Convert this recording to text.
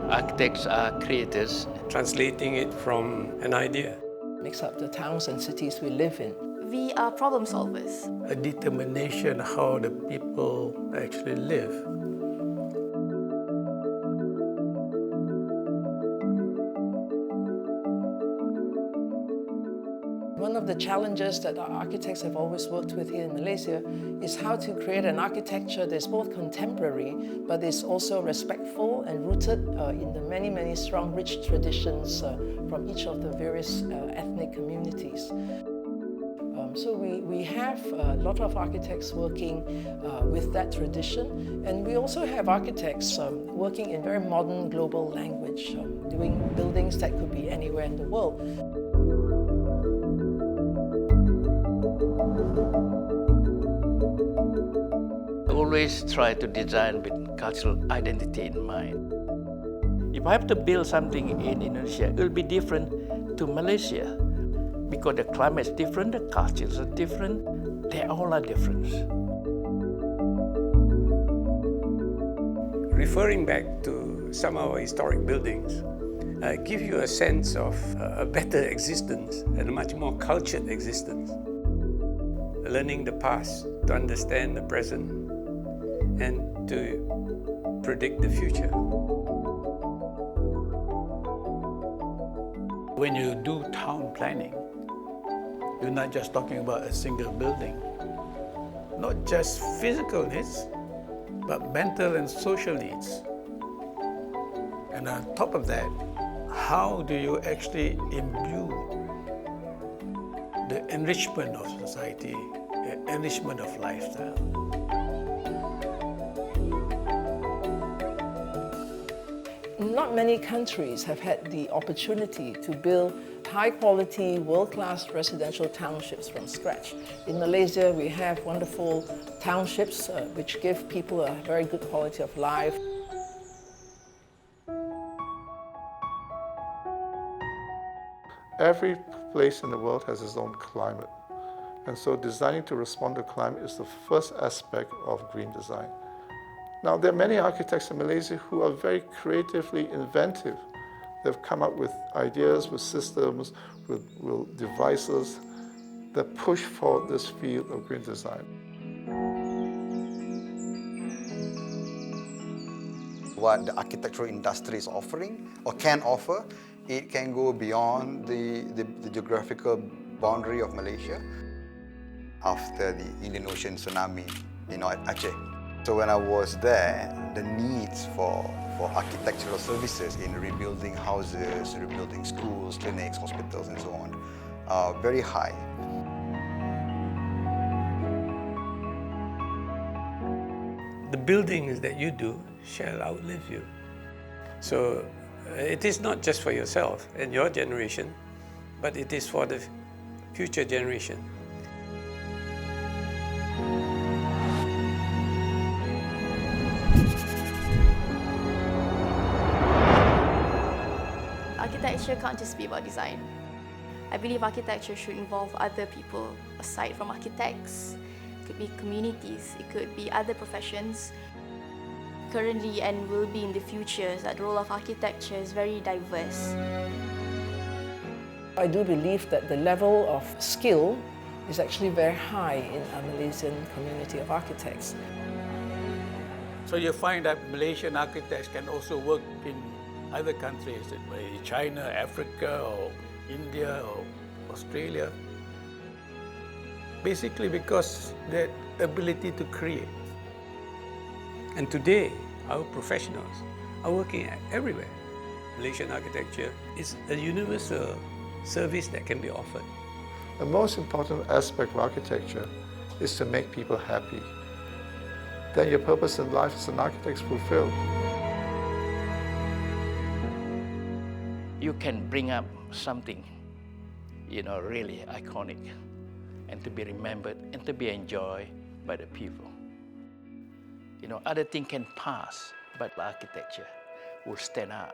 Architects are creators. Translating it from an idea. Makes up the towns and cities we live in. We are problem solvers. A determination how the people actually live. One of the challenges that our architects have always worked with here in Malaysia is how to create an architecture that's both contemporary but is also respectful and rooted in the many, many strong, rich traditions from each of the various ethnic communities. So we have a lot of architects working with that tradition, and we also have architects working in very modern global language, doing buildings that could be anywhere in the world. Always try to design with cultural identity in mind. If I have to build something in Indonesia, it will be different to Malaysia because the climate is different, the cultures are different, they all are different. Referring back to some of our historic buildings, give you a sense of a better existence and a much more cultured existence. Learning the past to understand the present and to predict the future. When you do town planning, you're not just talking about a single building. Not just physical needs, but mental and social needs. And on top of that, how do you actually imbue the enrichment of society, the enrichment of lifestyle? Not many countries have had the opportunity to build high-quality, world-class residential townships from scratch. In Malaysia, we have wonderful townships which give people a very good quality of life. Every place in the world has its own climate. And so designing to respond to climate is the first aspect of green design. Now, there are many architects in Malaysia who are very creatively inventive. They've come up with ideas, with systems, with devices that push forward this field of green design. What the architectural industry is offering or can offer, it can go beyond the geographical boundary of Malaysia. After the Indian Ocean tsunami, at Aceh. So when I was there, the needs for architectural services in rebuilding houses, rebuilding schools, clinics, hospitals, and so on, are very high. The buildings that you do shall outlive you. So it is not just for yourself and your generation, but it is for the future generation. Architecture can't just be about design. I believe architecture should involve other people aside from architects. It could be communities, it could be other professions. Currently and will be in the future, that the role of architecture is very diverse. I do believe that the level of skill is actually very high in our Malaysian community of architects. So you find that Malaysian architects can also work in other countries, China, Africa, or India, or Australia. Basically because their ability to create. And today, our professionals are working everywhere. Malaysian architecture is a universal service that can be offered. The most important aspect of architecture is to make people happy. Then your purpose in life as an architect is fulfilled. You can bring up something, really iconic and to be remembered and to be enjoyed by the people. Other things can pass, but architecture will stand out.